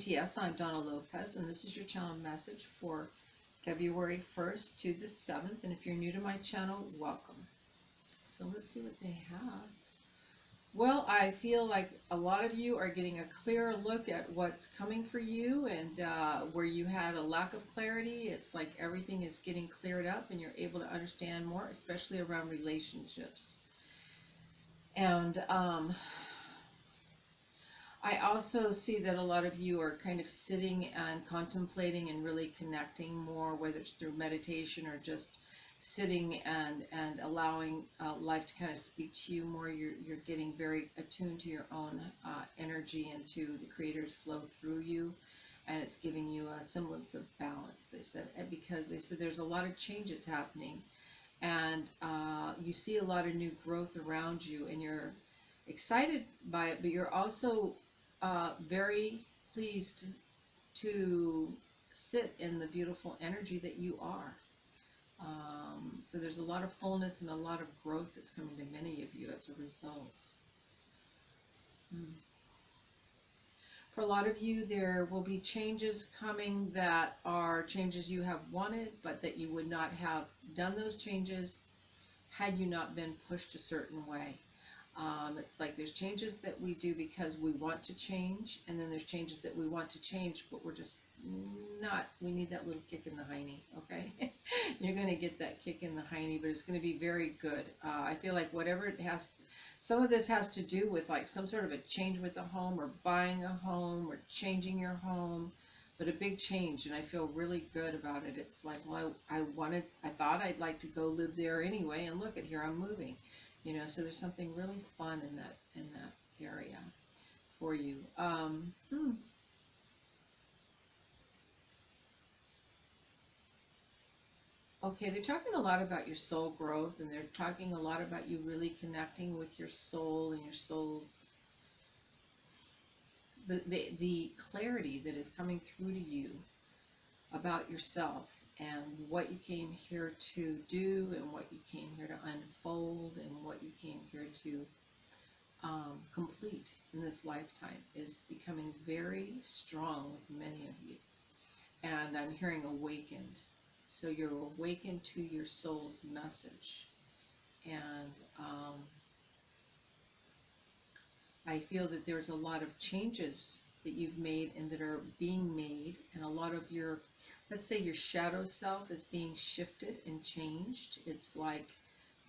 DTS, I'm Donna Lopez, and this is your channel message for February 1st to the 7th. And if you're new to my channel, welcome. So let's see what they have. Well, I feel like a lot of you are getting a clearer look at what's coming for you, and where you had a lack of clarity, it's like everything is getting cleared up and you're able to understand more, especially around relationships. And I also see that a lot of you are kind of sitting and contemplating and really connecting more, whether it's through meditation or just sitting and allowing life to kind of speak to you more. You're getting very attuned to your own energy and to the Creator's flow through you, and it's giving you a semblance of balance, they said, because they said there's a lot of changes happening, and you see a lot of new growth around you, and you're excited by it, but you're also very pleased to sit in the beautiful energy that you are. So there's a lot of fullness and a lot of growth that's coming to many of you as a result. For a lot of you, there will be changes coming that are changes you have wanted, but that you would not have done those changes had you not been pushed a certain way. It's like there's changes that we do because we want to change, and then there's changes that we want to change, but we're just not, we need that little kick in the hiney, okay? You're going to get that kick in the hiney, but it's going to be very good. I feel like whatever it has, some of this has to do with like some sort of a change with a home, or buying a home, or changing your home, but a big change, and I feel really good about it. It's like, well, I thought I'd like to go live there anyway, and look at here, I'm moving. You know, so there's something really fun in that area for you. Okay, they're talking a lot about your soul growth, and they're talking a lot about you really connecting with your soul and your soul's the clarity that is coming through to you about yourself and what you came here to do, and what you came here to unfold, and what you came here to complete in this lifetime is becoming very strong with many of you. And I'm hearing awakened. So you're awakened to your soul's message. And I feel that there's a lot of changes that you've made and that are being made, and a lot of your, let's say your shadow self is being shifted and changed. It's like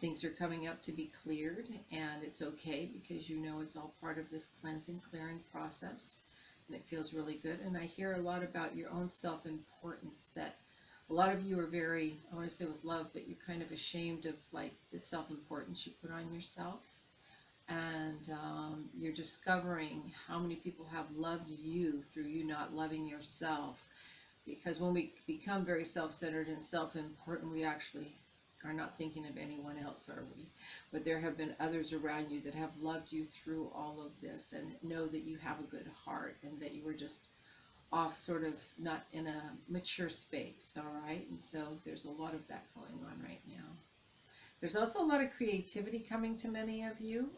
things are coming up to be cleared, and it's okay, because you know it's all part of this cleansing, clearing process, and it feels really good. And I hear a lot about your own self-importance, that a lot of you are very, I want to say with love, but you're kind of ashamed of like the self-importance you put on yourself. And you're discovering how many people have loved you through you not loving yourself. Because when we become very self-centered and self-important, we actually are not thinking of anyone else, are we? But there have been others around you that have loved you through all of this, and know that you have a good heart, and that you were just off, sort of not in a mature space, all right? And so there's a lot of that going on right now. There's also a lot of creativity coming to many of you.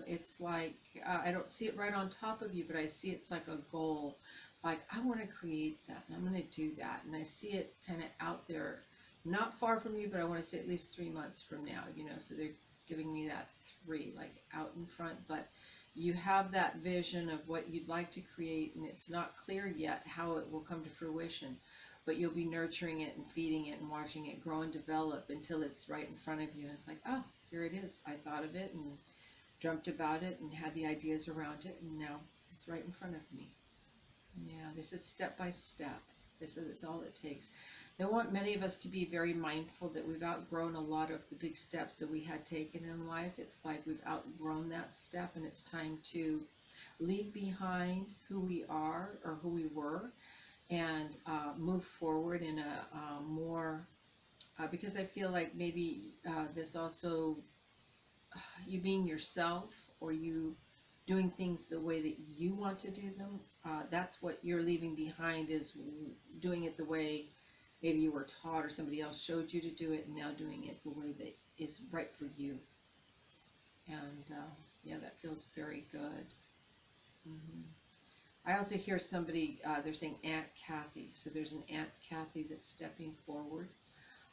It's like, I don't see it right on top of you, but I see it's like a goal. Like, I want to create that, and I'm going to do that. And I see it kind of out there, not far from you, but I want to say at least 3 months from now, you know, so they're giving me that 3, like out in front. But you have that vision of what you'd like to create, and it's not clear yet how it will come to fruition. But you'll be nurturing it and feeding it and watching it grow and develop until it's right in front of you. And it's like, oh, here it is. I thought of it and dreamt about it and had the ideas around it, and now it's right in front of me. Yeah, they said step by step. They said it's all it takes. They want many of us to be very mindful that we've outgrown a lot of the big steps that we had taken in life. It's like we've outgrown that step, and it's time to leave behind who we are or who we were, and move forward in a more, because I feel like maybe this also, you being yourself, or you doing things the way that you want to do them, that's what you're leaving behind, is doing it the way maybe you were taught or somebody else showed you to do it, and now doing it the way that is right for you. And yeah, that feels very good. I also hear somebody, they're saying Aunt Kathy. So there's an Aunt Kathy that's stepping forward.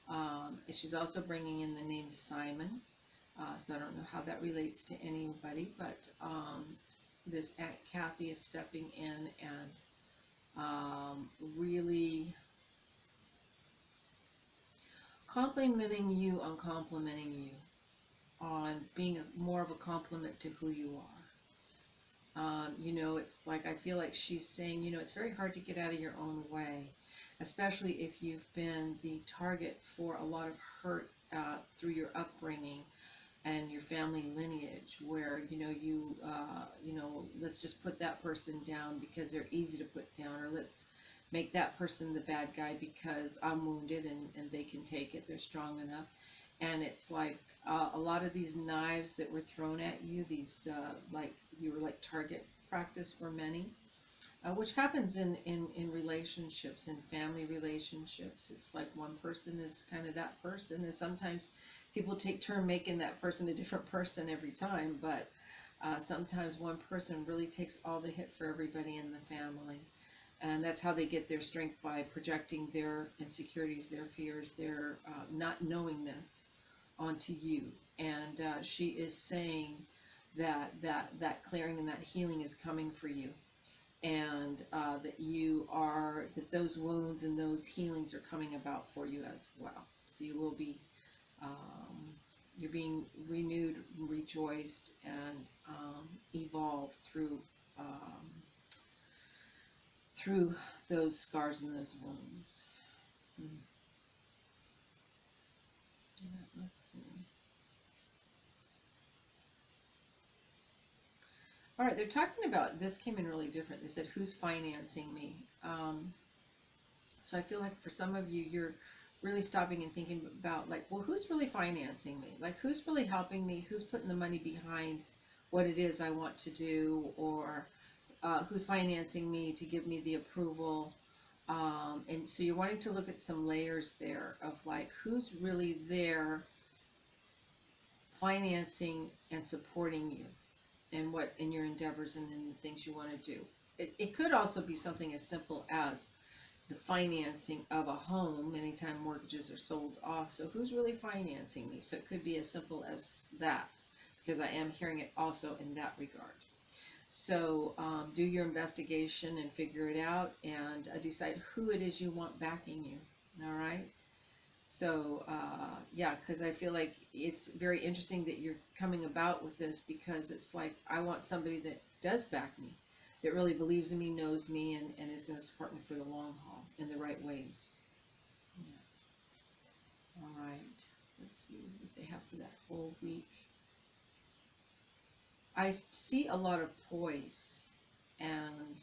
And she's also bringing in the name Simon. So I don't know how that relates to anybody, but this Aunt Kathy is stepping in and really complimenting you on complimenting you, on being more of a compliment to who you are. You know, it's like, I feel like she's saying, you know, it's very hard to get out of your own way, especially if you've been the target for a lot of hurt through your upbringing and your family lineage, where, you know, let's just put that person down because they're easy to put down, or let's make that person the bad guy because I'm wounded and they can take it, they're strong enough. And it's like a lot of these knives that were thrown at you, these like you were like target practice for many, which happens in relationships, in family relationships. It's like one person is kind of that person, and sometimes people take turn making that person a different person every time, but sometimes one person really takes all the hit for everybody in the family. And that's how they get their strength, by projecting their insecurities, their fears, their not knowingness onto you. And she is saying that clearing and that healing is coming for you, and that those wounds and those healings are coming about for you as well. So you will be you're being renewed, rejoiced, and evolved through those scars and those wounds. Let's see. All right, they're talking about, this came in really different. They said, who's financing me? So I feel like for some of you, you're really stopping and thinking about, like, well, who's really financing me? Like, who's really helping me? Who's putting the money behind what it is I want to do? Or who's financing me to give me the approval? And so you're wanting to look at some layers there of, like, who's really there financing and supporting you in your endeavors and in the things you want to do. It could also be something as simple as the financing of a home anytime mortgages are sold off. So who's really financing me? So it could be as simple as that, because I am hearing it also in that regard. So do your investigation and figure it out, and decide who it is you want backing you. All right. So yeah, because I feel like it's very interesting that you're coming about with this, because it's like, I want somebody that does back me, that really believes in me, knows me, and is going to support me for the long haul in the right ways. Yeah. All right. Let's see what they have for that whole week. I see a lot of poise and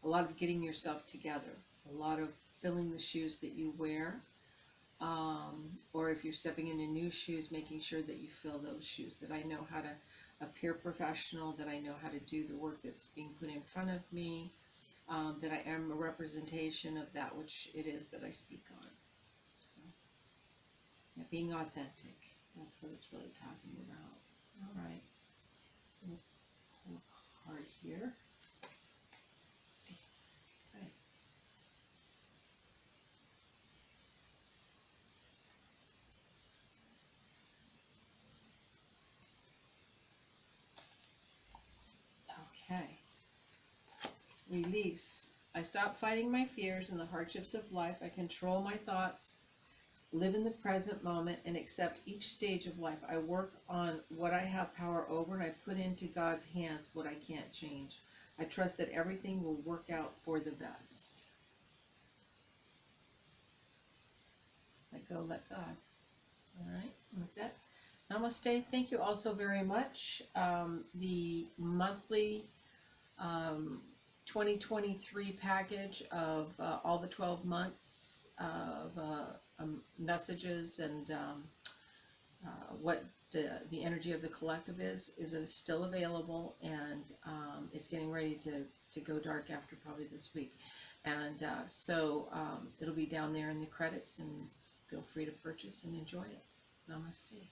a lot of getting yourself together, a lot of filling the shoes that you wear. Or if you're stepping into new shoes, making sure that you fill those shoes, that I know how to appear professional, that I know how to do the work that's being put in front of me, that I am a representation of that which it is that I speak on. So, yeah, being authentic, that's what it's really talking about. All right, so let's pull a card here. Okay. Release. I stop fighting my fears and the hardships of life. I control my thoughts, live in the present moment, and accept each stage of life. I work on what I have power over, and I put into God's hands what I can't change. I trust that everything will work out for the best. Let go, let God. All right, and with that, namaste. Thank you all so very much. The monthly 2023 package of all the 12 months of messages and what the energy of the collective is still available, and it's getting ready to go dark after probably this week. And so it'll be down there in the credits, and feel free to purchase and enjoy it. Namaste.